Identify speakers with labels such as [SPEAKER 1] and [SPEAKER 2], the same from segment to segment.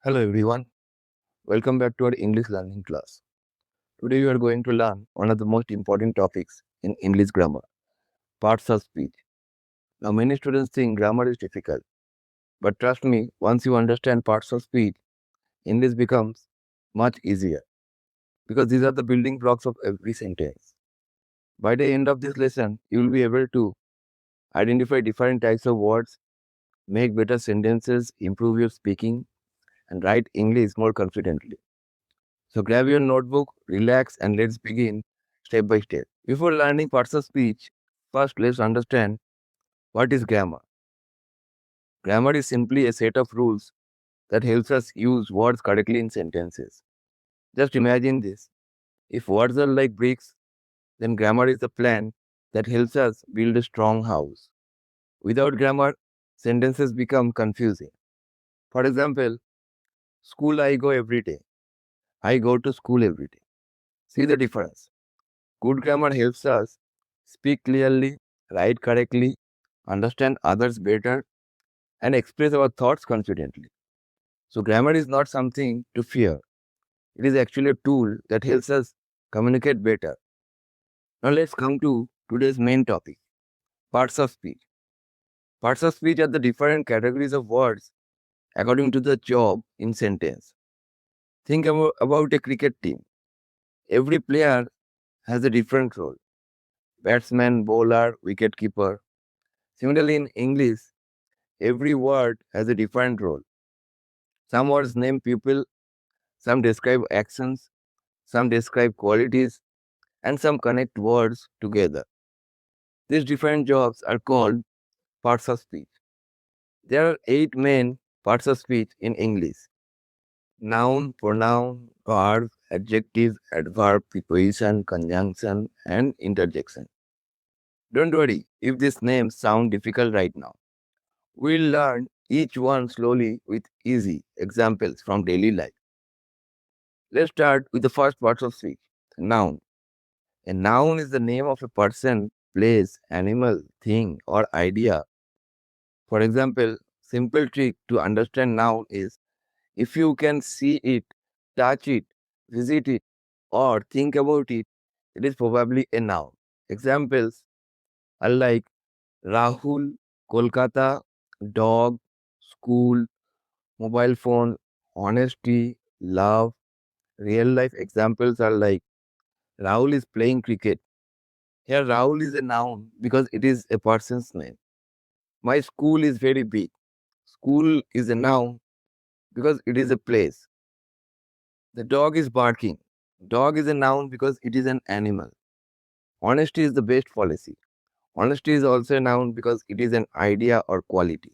[SPEAKER 1] Hello everyone, welcome back to our English learning class. Today we are going to learn one of the most important topics in English grammar, parts of speech. Now many students think grammar is difficult, but trust me, once you understand parts of speech, English becomes much easier because these are the building blocks of every sentence. By the end of this lesson, you will be able to identify different types of words, make better sentences, improve your speaking, and write English more confidently. So grab your notebook, relax, and let's begin step by step. Before learning parts of speech, first let's understand what is grammar. Grammar is simply a set of rules that helps us use words correctly in sentences. Just imagine this. If words are like bricks, then grammar is the plan that helps us build a strong house. Without grammar, sentences become confusing. For example, school I go every day. I go to school every day. See the difference. Good grammar helps us speak clearly, write correctly, understand others better, and express our thoughts confidently. So, grammar is not something to fear. It is actually a tool that helps us communicate better. Now, let's come to today's main topic, parts of speech. Parts of speech are the different categories of words according to the job in sentence. Think about a cricket team. Every player has a different role: batsman, bowler, wicketkeeper. Similarly, in English, every word has a different role. Some words name people, some describe actions, some describe qualities, and some connect words together. These different jobs are called parts of speech. There are 8 main parts of speech in English: noun, pronoun, verb, adjective, adverb, preposition, conjunction, and interjection. Don't worry if these names sound difficult right now. We'll learn each one slowly with easy examples from daily life. Let's start with the first part of speech, noun. A noun is the name of a person, place, animal, thing, or idea. For example, simple trick to understand noun is if you can see it, touch it, visit it, or think about it, it is probably a noun. Examples are like Rahul, Kolkata, dog, school, mobile phone, honesty, love. Real life examples are like Rahul is playing cricket. Here, Rahul is a noun because it is a person's name. My school is very big. School is a noun because it is a place. The dog is barking. Dog is a noun because it is an animal. Honesty is the best policy. Honesty is also a noun because it is an idea or quality.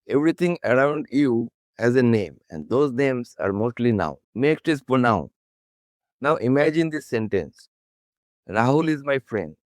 [SPEAKER 1] Everything around you has a name, and those names are mostly noun. Next is pronoun. Now imagine this sentence: Rahul is my friend.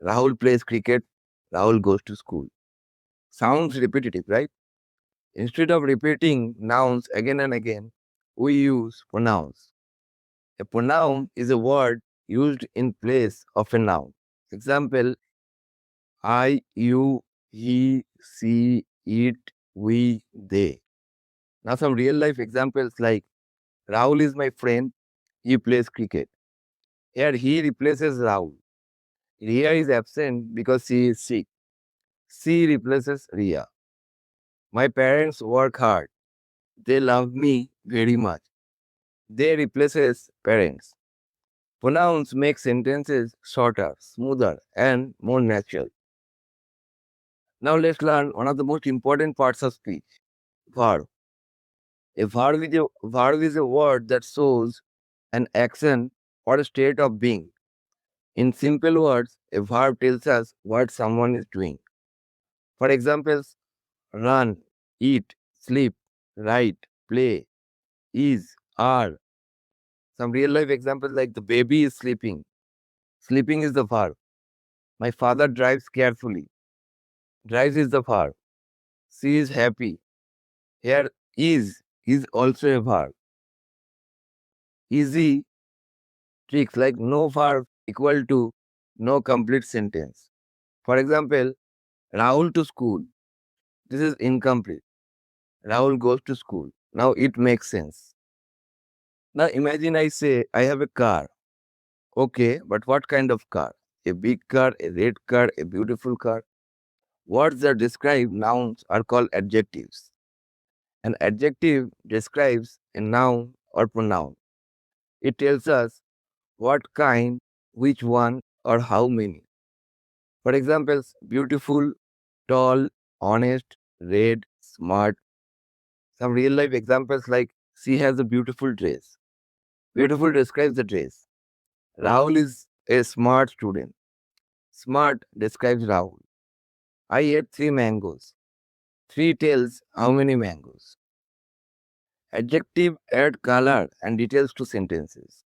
[SPEAKER 1] Rahul plays cricket. Rahul goes to school. Sounds repetitive, right? Instead of repeating nouns again and again, we use pronouns. A pronoun is a word used in place of a noun. Example: I, you, he, she, it, we, they. Now, some real life examples like Rahul is my friend, he plays cricket. Here, he replaces Rahul. Ria is absent because she is sick. She replaces Ria. My parents work hard. They love me very much. They replaces parents. Pronouns make sentences shorter, smoother, and more natural. Now let's learn one of the most important parts of speech, verb. A verb is a word that shows an action or a state of being. In simple words, a verb tells us what someone is doing. For examples, run, eat, sleep, write, play, is, are. Some real life examples like the baby is sleeping. Sleeping is the verb. My father drives carefully. Drives is the verb. She is happy. Here is also a verb. Easy tricks like no verb equal to no complete sentence. For example, Rahul to school. This is incomplete. Rahul goes to school. Now it makes sense. Now imagine I say, I have a car. Okay, but what kind of car? A big car, a red car, a beautiful car. Words that describe nouns are called adjectives. An adjective describes a noun or pronoun. It tells us what kind, which one, or how many. For examples, beautiful, tall, honest, red, smart. Some real life examples like she has a beautiful dress. Beautiful describes the dress. Rahul is a smart student. Smart describes Rahul. I ate 3 mangoes. 3 tells how many mangoes. Adjective add color and details to sentences.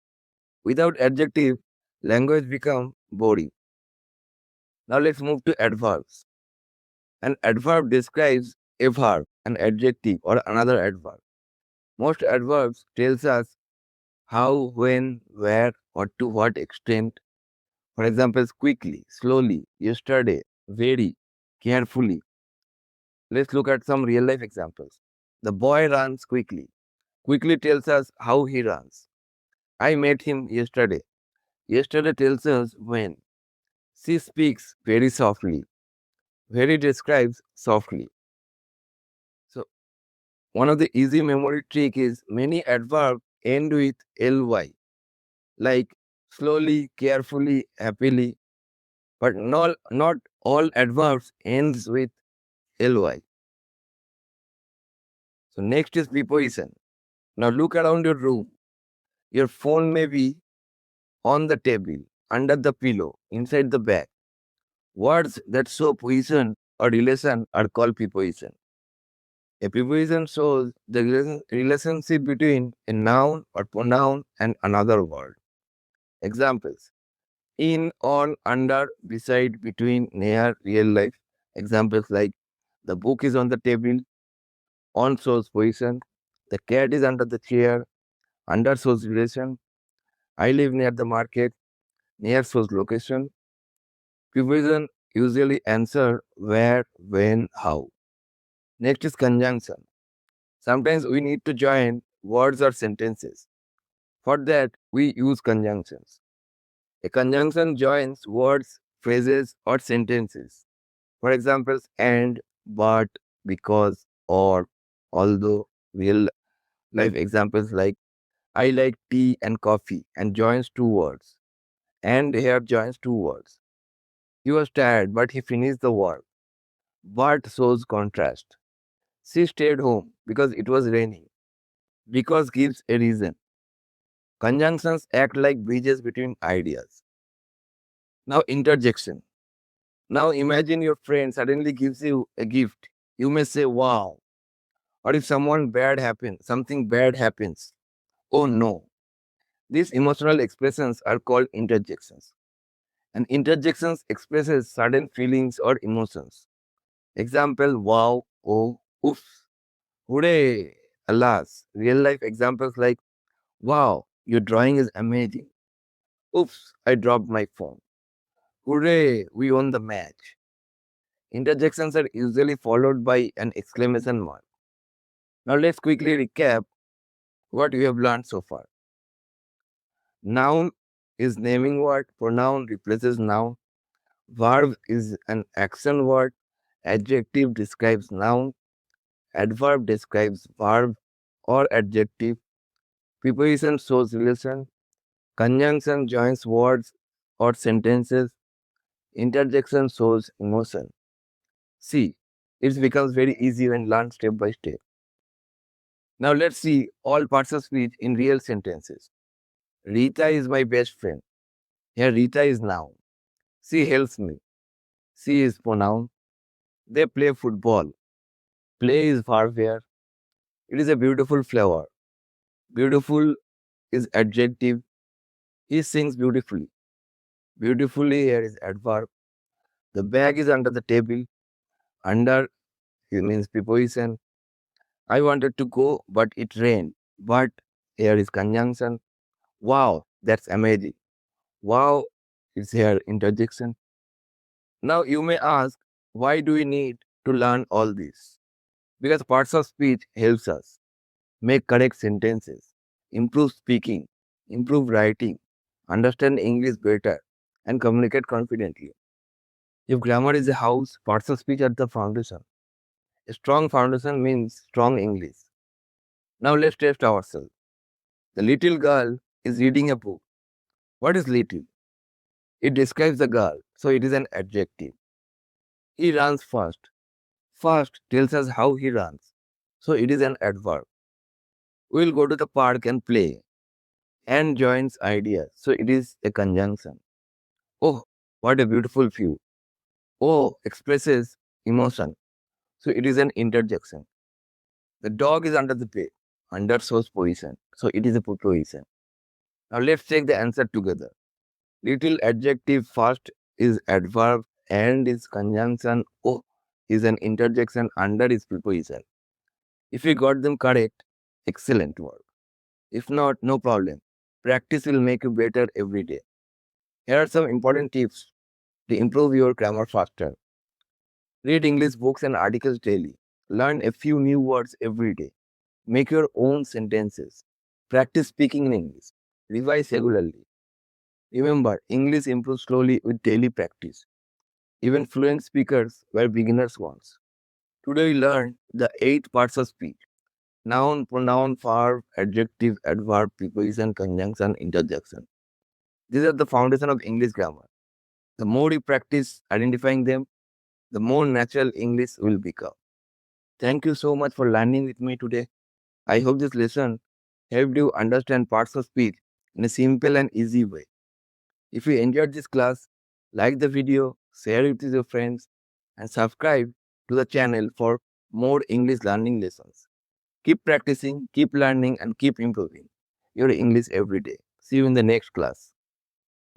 [SPEAKER 1] Without adjective, language become boring. Now let's move to adverbs. An adverb describes a verb, an adjective, or another adverb. Most adverbs tells us how, when, where, or to what extent. For example, quickly, slowly, yesterday, very, carefully. Let's look at some real life examples. The boy runs quickly. Quickly tells us how he runs. I met him yesterday. Yesterday tells us when. She speaks very softly. Very describes softly. So one of the easy memory trick is many adverbs end with ly, like slowly, carefully, happily. But not all adverbs ends with ly. So next is preposition. Now look around your room. Your phone may be on the table, under the pillow, inside the bag. Words that show position or relation are called preposition. A preposition shows the relationship between a noun or pronoun and another word. Examples: in, on, under, beside, between, near, real life. Examples like the book is on the table, on shows position, the cat is under the chair, under shows relation, I live near the market, near shows location. Preposition usually answer where, when, how. Next is conjunction. Sometimes we need to join words or sentences. For that, we use conjunctions. A conjunction joins words, phrases, or sentences. For examples, and, but, because, or, although. Real life examples like I like tea and coffee and joins 2 words. And here joins 2 words. He was tired, but he finished the work. But shows contrast. She stayed home because it was raining. Because gives a reason. Conjunctions act like bridges between ideas. Now, interjection. Now, imagine your friend suddenly gives you a gift. You may say, wow. Or if something bad happens, oh no. These emotional expressions are called interjections. And interjections expresses sudden feelings or emotions. Example, wow, oh, oof, hooray, alas. Real life examples like, wow, your drawing is amazing. Oops, I dropped my phone. Hooray, we won the match. Interjections are usually followed by an exclamation mark. Now let's quickly recap what we have learned so far. Noun is naming word, pronoun replaces noun, verb is an action word, adjective describes noun, adverb describes verb or adjective, preposition shows relation, conjunction joins words or sentences, interjection shows emotion. See, it becomes very easy when learned step by step. Now let's see all parts of speech in real sentences. Rita is my best friend. Here Rita is noun. She helps me. She is pronoun. They play football. Play is verb here. It is a beautiful flower. Beautiful is adjective. He sings beautifully. Beautifully here is adverb. The bag is under the table. Under it means preposition. I wanted to go, but it rained. But here is conjunction. Wow, that's amazing. Wow is here interjection. Now you may ask, why do we need to learn all this? Because parts of speech helps us. make correct sentences, improve speaking, improve writing, understand English better, and communicate confidently. If grammar is a house, parts of speech are the foundation. A strong foundation means strong English. Now let's test ourselves. The little girl is reading a book. What is little? It describes the girl, so it is an adjective. He runs fast. Fast tells us how he runs, so it is an adverb. We'll go to the park and play. And joins ideas, so it is a conjunction. Oh, what a beautiful view. Oh expresses emotion, so it is an interjection. The dog is under the bed. Under shows position, so it is a preposition. Now let's take the answer together. Little adjective first is adverb, and is conjunction, oh is an interjection, under is preposition. If we got them correct, excellent work. If not, no problem. Practice will make you better every day. Here are some important tips to improve your grammar faster. Read English books and articles daily. Learn a few new words every day. Make your own sentences. Practice speaking in English. Revise regularly. Remember, English improves slowly with daily practice. Even fluent speakers were beginners once. Today we learned the 8 parts of speech: noun, pronoun, verb, adjective, adverb, preposition, conjunction, interjection. These are the foundation of English grammar. The more you practice identifying them, the more natural English will become. Thank you so much for learning with me today. I hope this lesson helped you understand parts of speech in a simple and easy way. If you enjoyed this class, like the video, share it with your friends, and subscribe to the channel for more English learning lessons. Keep practicing, keep learning, and keep improving your English every day. See you in the next class.